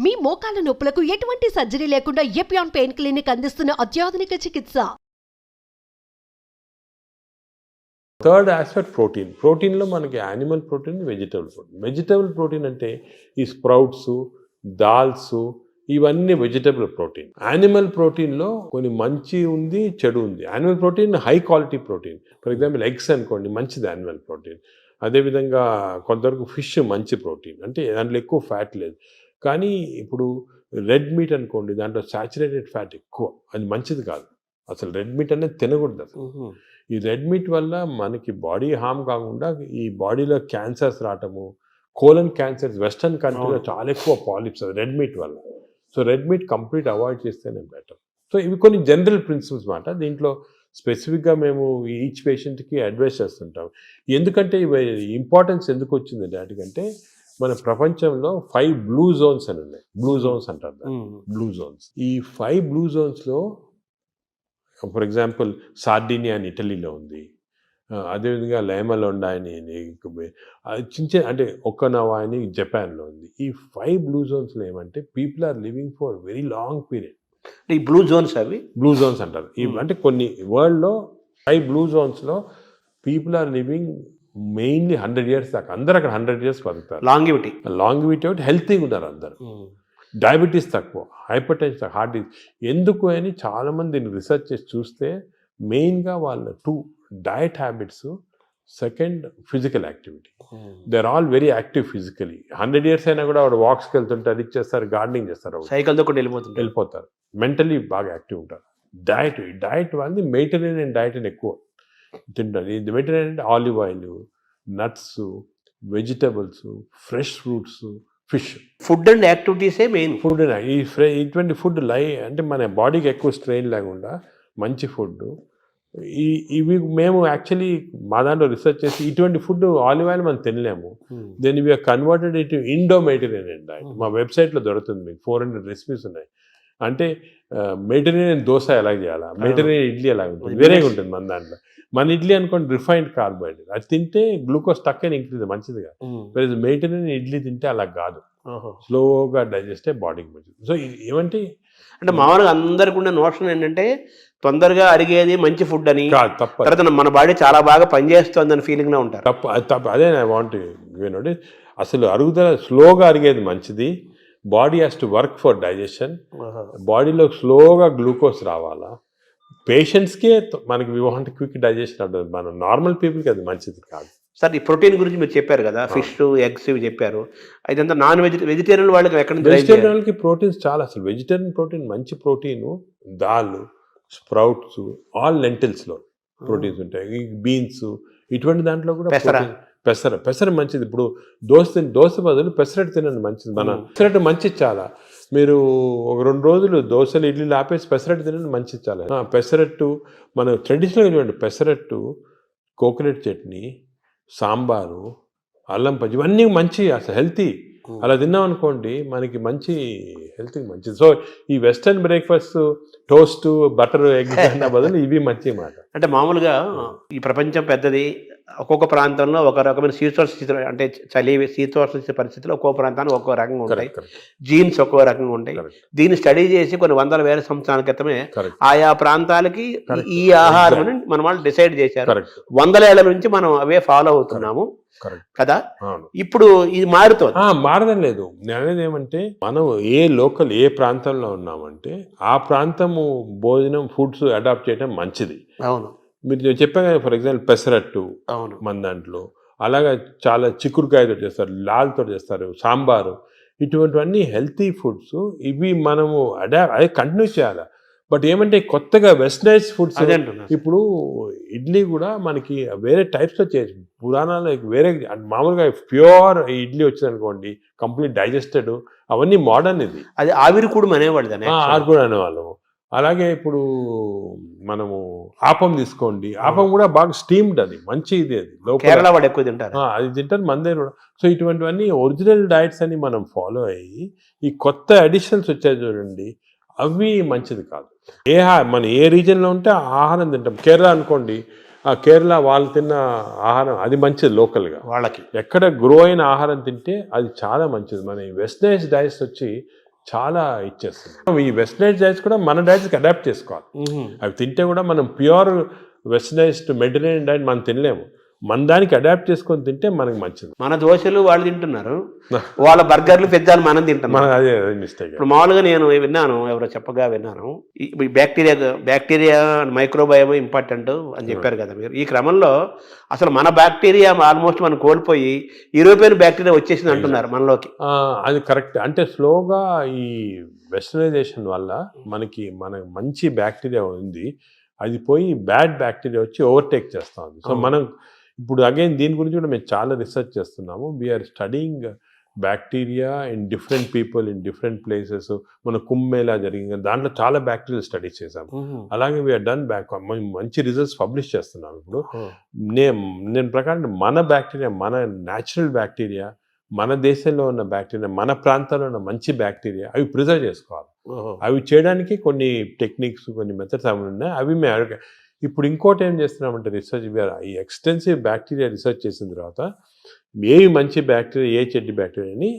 మీ మోకాల నొప్పులకు ఎటువంటి సర్జరీ లేకుండా ఎపియాన్ పెయిన్ క్లినిక్ అందిస్తున్న అత్యాధునిక చికిత్స. Third aspect protein. ప్రోటీన్లో మనకి animal protein, vegetable protein. Vegetable protein అంటే ఈ స్ప్రౌట్స్, దాల్స్, ఇవన్నీ వెజిటబుల్ ప్రోటీన్. యానిమల్ ప్రోటీన్లో కొన్ని మంచి ఉంది, చెడు ఉంది. Animal protein high quality protein. For example eggs అనుకోండి, మంచిది యానిమల్ ప్రోటీన్. అదేవిధంగా కొంతవరకు ఫిష్ మంచి ప్రోటీన్, అంటే దాంట్లో ఎక్కువ ఫ్యాట్ లేదు. కానీ ఇప్పుడు రెడ్ మీట్ అనుకోండి, దాంట్లో సాచురేటెడ్ ఫ్యాట్ ఎక్కువ, అది మంచిది కాదు. అసలు రెడ్ మీట్ అనేది తినకూడదు అసలు. ఈ రెడ్ మీట్ వల్ల మనకి బాడీ హార్మ్ కాకుండా ఈ బాడీలో క్యాన్సర్స్ రావటము, కోలన్ క్యాన్సర్స్ వెస్టర్న్ కంట్రీలో చాలా ఎక్కువ పాలిప్స్ అది రెడ్ మీట్ వల్ల. So red meat complete avoid చేస్తేనే బెటర్. సో ఇవి కొన్ని జనరల్ ప్రిన్సిపల్స్ మాట. దీంట్లో స్పెసిఫిక్గా మేము ఈచ్ పేషెంట్కి అడ్వైస్ చేస్తుంటాం. ఎందుకంటే ఇవి ఇంపార్టెన్స్ ఎందుకు వచ్చింది వాటికంటే, మన ప్రపంచంలో 5 బ్లూ జోన్స్ అని ఉన్నాయి. బ్లూ జోన్స్ అంటారు, బ్లూ జోన్స్. ఈ 5 బ్లూ జోన్స్లో ఫర్ ఎగ్జాంపుల్ సార్డినియా అని ఇటలీలో ఉంది. అదేవిధంగా లైమలోండా అని చిన్న అంటే ఒక్కనవా అని జపాన్లో ఉంది. ఈ 5 బ్లూ జోన్స్లో ఏమంటే people are living for very long period. ఈ బ్లూ జోన్స్ అవి బ్లూ జోన్స్ అంటారు. అంటే కొన్ని వరల్డ్లో 5 బ్లూ జోన్స్లో people are living mainly 100 years దాకా. అందరు అక్కడ 100 years బతుకుతారు. లాంగివిటీ ఒకటి, హెల్తీగా ఉన్నారు అందరు. డయాబెటీస్ తక్కువ, హైపర్ టెన్షన్, హార్ట్ డిసీజ్. ఎందుకు అని చాలామంది దీన్ని రీసెర్చ్ చేసి చూస్తే మెయిన్గా వాళ్ళ 2 diet habits, second physical activity. They are all very active physically. 100 years అయినా కూడా వాడు వాక్స్కి వెళ్తుంటారు, ఇది చేస్తారు, గార్డెనింగ్ చేస్తారు, సైకిల్తో కూడా వెళ్ళిపోతారు. మెంటలీ బాగా యాక్టివ్ ఉంటారు. డయట్ వాళ్ళది మెడిటరేనియన్ డయట్ అని ఎక్కువ తింటారు. ఇది మెడిటరేనియన్ అంటే olive oil, nuts, vegetables, fresh fruits, fish. Food and యాక్టివిటీసే మెయిన్. ఫుడ్ ఇటువంటి ఫుడ్ అంటే మన బాడీకి ఎక్కువ స్ట్రెయిన్ లేకుండా మంచి ఫుడ్. ఇవి మేము యాక్చువల్లీ మా దాంట్లో రీసెర్చ్ చేసి ఇటువంటి ఫుడ్ ఆలివ్ ఆయిల్ మనం తినలేము. దెన్ ఇవి కన్వర్టెడ్ ఇటు ఇండో మెడిటరేనియన్ డైట్. మా వెబ్సైట్లో దొరుకుతుంది, మీకు 400 రెసిపీస్ ఉన్నాయి. అంటే మెడిటరేనియన్ దోశ ఎలా చేయాలా, మెడిటరేనియన్ ఇడ్లీ ఎలా ఉంటుంది, వేరేగా ఉంటుంది మన దాంట్లో. మన ఇడ్లీ అనుకోండి రిఫైన్డ్ కార్బోహైడ్రేట్, అది తింటే గ్లూకోజ్ తక్కువ ఇంక్రీజ్, మంచిది కాదు. మెడిటరేనియన్ ఇడ్లీ తింటే అలా కాదు, స్లోగా డైజెస్ట్ అయ్యి బాడీకి మంచిది. సో ఏమంటే అంటే మామూలుగా అందరికి ఉన్న నోషన్ ఏంటంటే తొందరగా అరిగేది మంచి ఫుడ్ అని, తర్వాత మన బాడీ చాలా బాగా పనిచేస్తుంది అని ఫీలింగ్లో ఉంటారు. తప్పు అదే నా వాంట్ వినండి. అసలు అరుగుదల స్లోగా అరిగేది మంచిది. Body has to work for digestion. బాడీలో స్లోగా గ్లూకోజ్ రావాలా. పేషెంట్స్కే మనకి వి వాంట్ క్విక్ డైజెషన్ ఉంటుంది. మన నార్మల్ పీపుల్కి అది మంచిది కాదు. సార్, ఈ ప్రోటీన్ గురించి మీరు చెప్పారు కదా, ఫిష్, ఎగ్స్ ఇవి చెప్పారు. ఇదంతా వెజిటేరియన్ వాళ్ళకి ఎక్కడ నుంచి? వెజిటేరియన్ వాళ్ళకి ప్రోటీన్స్ చాలా. అసలు వెజిటేరియన్ ప్రోటీన్ మంచి ప్రోటీను, దాల్, స్ప్రౌట్స్, ఆల్ లెంటిల్స్లో ప్రోటీన్స్ ఉంటాయి. ఈ బీన్స్, ఇటువంటి దాంట్లో కూడా పెసర మంచిది. ఇప్పుడు దోశ బదులు పెసరట్టు తినండి, మంచిది. మన పెసరట్టు మంచిది చాలా. మీరు ఒక 2 రోజులు దోశలు, ఇడ్లీలు ఆపేసి పెసరట్టు తినండి, మంచిది చాలా. పెసరట్టు మన ట్రెడిషనల్గా చూడండి, పెసరట్టు, కోకోనట్ చట్నీ, సాంబారు, అల్లం పచ్చి, ఇవన్నీ మంచి, అసలు హెల్తీ. అలా తిన్నాం అనుకోండి మనకి మంచి హెల్త్కి మంచిది. సో ఈ western breakfast, toast, butter, egg అన్న బదులు ఇవి మంచి మాట. అంటే మామూలుగా ఈ ప్రపంచం పెద్దది, ఒక్కొక్క ప్రాంతంలో ఒక రకమైన అంటే శీతోష్ణ పరిస్థితుల్లో ఒక్కొక్క ప్రాంతానికి ఒక్కో రకంగా ఉంటాయి, జీన్స్ ఒక్కో రకంగా ఉంటాయి. దీన్ని స్టడీ చేసి కొన్ని 100,000 సంవత్సరాల క్రితమే ఆయా ప్రాంతాలకి ఈ ఆహారం మన వాళ్ళు డిసైడ్ చేశారు. 100 ఏళ్ల నుంచి మనం అవే ఫాలో అవుతున్నాము కదా. ఇప్పుడు ఇది మారడం లేదు. నేను అనేది ఏమంటే, మనం ఏ ప్రాంతంలో ఉన్నామంటే ఆ ప్రాంతము భోజనం, ఫుడ్స్ అడాప్ట్ చేయడం మంచిది. అవును, మీరు చెప్పాను కదా, ఫర్ ఎగ్జాంపుల్ పెసరట్టు మన దాంట్లో, అలాగా చాలా చిక్కుడుకాయతో చేస్తారు, లాల్తో చేస్తారు, సాంబారు, ఇటువంటివన్నీ హెల్తీ ఫుడ్స్. ఇవి మనము అదే కంటిన్యూ చేయాలి. బట్ ఏమంటే కొత్తగా వెస్టర్నైజ్ ఫుడ్స్, ఇప్పుడు ఇడ్లీ కూడా మనకి వేరే టైప్స్లో చేయొచ్చు. పురాణాలు వేరే, మామూలుగా ప్యూర్ ఇడ్లీ వచ్చింది అనుకోండి, కంప్లీట్ డైజెస్టెడ్, అవన్నీ మోడర్న్. ఇది అది ఆవిరికూడం అనేవాళ్ళము. అలాగే ఇప్పుడు మనము ఆపం తీసుకోండి, ఆపం కూడా బాగా స్టీమ్డ్, అది మంచి ఇది. అది కేరళ వాడు ఎక్కువ తింటారు, అది తింటారు మన దగ్గర కూడా. సో ఇటువంటివన్నీ ఒరిజినల్ డైట్స్ అని మనం ఫాలో అయ్యి, ఈ కొత్త అడిషన్స్ వచ్చాయి చూడండి, అవి మంచిది కాదు. మన ఏ రీజన్లో ఉంటే ఆ ఆహారం తింటాం. కేరళ అనుకోండి, ఆ కేరళ వాళ్ళు తిన్న ఆహారం అది మంచిది. లోకల్గా వాళ్ళకి ఎక్కడ గ్రో అయిన ఆహారం తింటే అది చాలా మంచిది. మన వెస్టర్నైజ్ డైట్స్ వచ్చి చాలా ఇచ్చేస్తున్నాం. ఈ వెస్టర్నైజ్ డైట్స్ కూడా మన డైట్స్కి అడాప్ట్ చేసుకోవాలి. అవి తింటే కూడా మనం ప్యూర్ వెస్టర్నైజ్డ్ మెడిటరేనియన్ డైట్ మనం తినలేము. మన దానికి అడాప్ట్ చేసుకొని తింటే మనకి మంచిది. మన దోశలు వాళ్ళు తింటున్నారు, వాళ్ళ బర్గర్లు పిజ్జాలు మనం తింటున్నాం. మన అదే మిస్టేక్. ఇప్పుడు మామూలుగా నేను విన్నాను, ఎవరో చెప్పగా విన్నాను, ఈ బ్యాక్టీరియా మైక్రోబయోమ్ ఇంపార్టెంట్ అని చెప్పారు కదా మీరు. ఈ క్రమంలో అసలు మన బ్యాక్టీరియా ఆల్మోస్ట్ మనం కోల్పోయి యూరోపియన్ బ్యాక్టీరియా వచ్చేసింది అంటున్నారు మనలోకి. అది కరెక్ట్. అంటే స్లోగా ఈ వెస్టర్నైజేషన్ వల్ల మనకి మంచి బ్యాక్టీరియా ఉంది, అది పోయి బ్యాడ్ బ్యాక్టీరియా వచ్చి ఓవర్టేక్ చేస్తూ ఉంది. సో మనం ఇప్పుడు అగైన్ దీని గురించి కూడా మేము చాలా రీసెర్చ్ చేస్తున్నాము. We are studying bacteria in different people in different places. మన కుంభమేళా జరిగింది, దాంట్లో చాలా బ్యాక్టీరియా స్టడీ చేసాము. అలాగే వీఆర్ డన్ మంచి రిజల్ట్స్ పబ్లిష్ చేస్తున్నాం. ఇప్పుడు నేను ప్రకారం మన బ్యాక్టీరియా, మన న్యాచురల్ బ్యాక్టీరియా, మన దేశంలో ఉన్న బ్యాక్టీరియా, మన ప్రాంతాల్లో ఉన్న మంచి బ్యాక్టీరియా, అవి ప్రిజర్వ్ చేసుకోవాలి. అవి చేయడానికి కొన్ని టెక్నిక్స్, కొన్ని మెథడ్స్ అవి ఉన్నాయి. అవి మేము ఇప్పుడు ఇంకోటి ఏం చేస్తున్నామంటే రీసెర్చ్, ఈ ఎక్స్టెన్సివ్ బ్యాక్టీరియా రీసెర్చ్ చేసిన తర్వాత ఏవి మంచి బ్యాక్టీరియా, ఏ చెడ్డి బ్యాక్టీరియా అని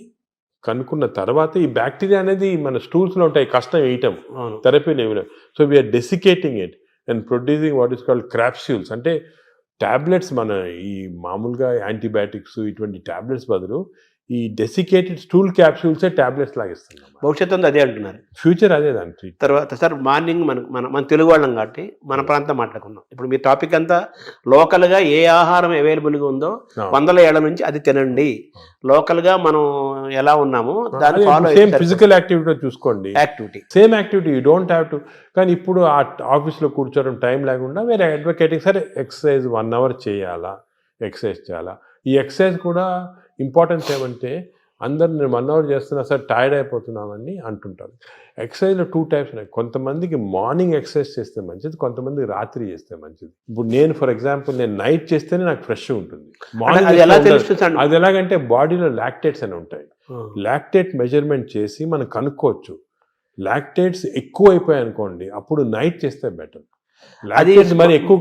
కనుక్కున్న తర్వాత ఈ బ్యాక్టీరియా అనేది మన స్టూల్స్లో ఉంటాయి, కష్టం వేయటం థెరపీలు ఏమి. So we are desiccating it and producing what is called capsules. అంటే ట్యాబ్లెట్స్, మన ఈ మామూలుగా యాంటీబయాటిక్స్ ఇటువంటి ట్యాబ్లెట్స్ బదులు ఈ డెసికేటెడ్ స్టూల్ క్యాప్సూల్సే ట్యాబ్లెట్స్ లాగా ఇస్తున్నాం. భవిష్యత్తు ఉంది అదే అంటున్నారు, ఫ్యూచర్ అదే దానికి. తర్వాత సార్ మార్నింగ్ మన తెలుగు వాళ్ళం కాబట్టి మన ప్రాంతం మాట్లాడుకున్నాం. ఇప్పుడు మీ టాపిక్ అంతా లోకల్గా ఏ ఆహారం అవైలబుల్గా ఉందో 100 ఏళ్ల నుంచి అది తినండి. లోకల్గా మనం ఎలా ఉన్నామో దాన్ని ఫాలో. సేమ్ ఫిజికల్ యాక్టివిటీ చూసుకోండి, same activity you don't have to. కానీ ఇప్పుడు ఆ ఆఫీస్లో కూర్చోవడం టైం లేకుండా వేరే అడ్వకేటింగ్, సరే ఎక్సర్సైజ్ 1 hour చేయాలా, ఎక్సర్సైజ్ చేయాలా. ఈ ఎక్సర్సైజ్ కూడా ఇంపార్టెన్స్ ఏమంటే అందరు నేను 1 hour చేస్తున్నా సార్ టైర్డ్ అయిపోతున్నామని అంటుంటారు. ఎక్సర్సైజ్లో 2 types ఉన్నాయి. కొంతమందికి మార్నింగ్ ఎక్సర్సైజ్ చేస్తే మంచిది, కొంతమందికి రాత్రి చేస్తే మంచిది. ఇప్పుడు నేను ఫర్ ఎగ్జాంపుల్ నేను నైట్ చేస్తేనే నాకు ఫ్రెష్ ఉంటుంది. అది ఎలాగంటే బాడీలో లాక్టేట్స్ అని ఉంటాయి. లాక్టేట్ మెజర్మెంట్ చేసి మనం కనుక్కోవచ్చు. లాక్టేట్స్ ఎక్కువ అయిపోయాయి అనుకోండి, అప్పుడు నైట్ చేస్తే బెటర్. అది మరి ఎక్కువ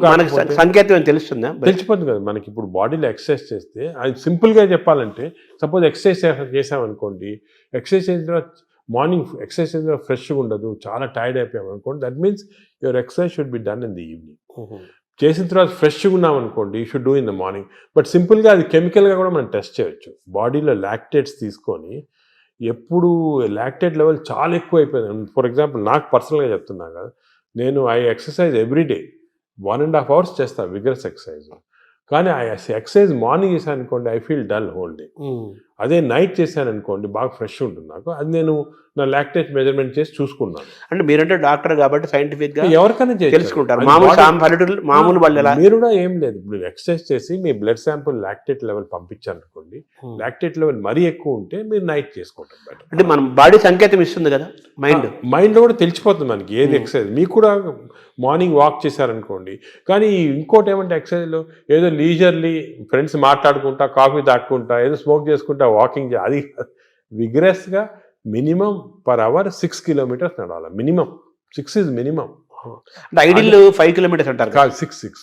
సంకేతం తెలుస్తుందా? తెలిసిపోతుంది కదా మనకి. ఇప్పుడు బాడీలో ఎక్సర్సైజ్ చేస్తే, అది సింపుల్గా చెప్పాలంటే సపోజ్ ఎక్సర్సైజ్ చేసామనుకోండి, ఎక్సర్సైజ్ చేసిన తర్వాత మార్నింగ్ ఎక్సర్సైజ్ చేసిన తర్వాత ఫ్రెష్గా ఉండదు, చాలా టైర్డ్ అయిపోయాం అనుకోండి, that means your exercise should be done in the evening. చేసిన తర్వాత ఫ్రెష్గా ఉన్నాం అనుకోండి, you should do in the morning. But సింపుల్గా అది కెమికల్గా కూడా మనం టెస్ట్ చేయొచ్చు. బాడీలో లాక్టేట్స్ తీసుకొని, ఎప్పుడు లాక్టేట్ లెవెల్ చాలా ఎక్కువ అయిపోయింది, ఫర్ ఎగ్జాంపుల్ నాకు పర్సనల్గా చెప్తున్నా కదా, నేను ఐ ఎక్సర్సైజ్ ఎవ్రీడే 1.5 hours చేస్తాను విగరస్ ఎక్సర్సైజ్. కానీ ఆ ఎక్సర్సైజ్ మార్నింగ్ చేశాను అనుకోండి, I feel dull whole day. అదే నైట్ చేశాను అనుకోండి, బాగా ఫ్రెష్ ఉంటుంది నాకు. అది నేను నా లాక్టేట్ మెజర్మెంట్ చేసి చూసుకున్నాను. అంటే మీరంటే డాక్టర్ కాబట్టి సైంటిఫిక్ గా ఎవరికైనా తెలుసుకుంటారు. మామూలు మీరు కూడా ఏం లేదు, ఇప్పుడు మీరు ఎక్సర్సైజ్ చేసి మీ బ్లడ్ శాంపుల్ లాక్టేట్ లెవెల్ పంపించారు అనుకోండి, లాక్టేట్ లెవెల్ మరీ ఎక్కువ ఉంటే మీరు నైట్ చేసుకోవటం బెటర్. అంటే మన బాడీ సంకేతం ఇస్తుంది కదా, మైండ్ కూడా తెలిసిపోతుంది మనకి ఏది ఎక్సర్సైజ్. మీకు కూడా మార్నింగ్ వాక్ చేశారనుకోండి. కానీ ఇంకోటి ఏమంటే ఎక్సర్సైజ్లో ఏదో లీజర్లీ ఫ్రెండ్స్ మాట్లాడుకుంటా, కాఫీ తాక్కుంటా, ఏదో స్మోక్ చేసుకుంటా వాకింగ్, అది విగ్రెస్గా మినిమం పర్ అవర్ 6 kilometers నడవాలి. Minimum 6 is minimum. అంటే ఐడియల్ 5 kilometers అంటారు కాదు, 6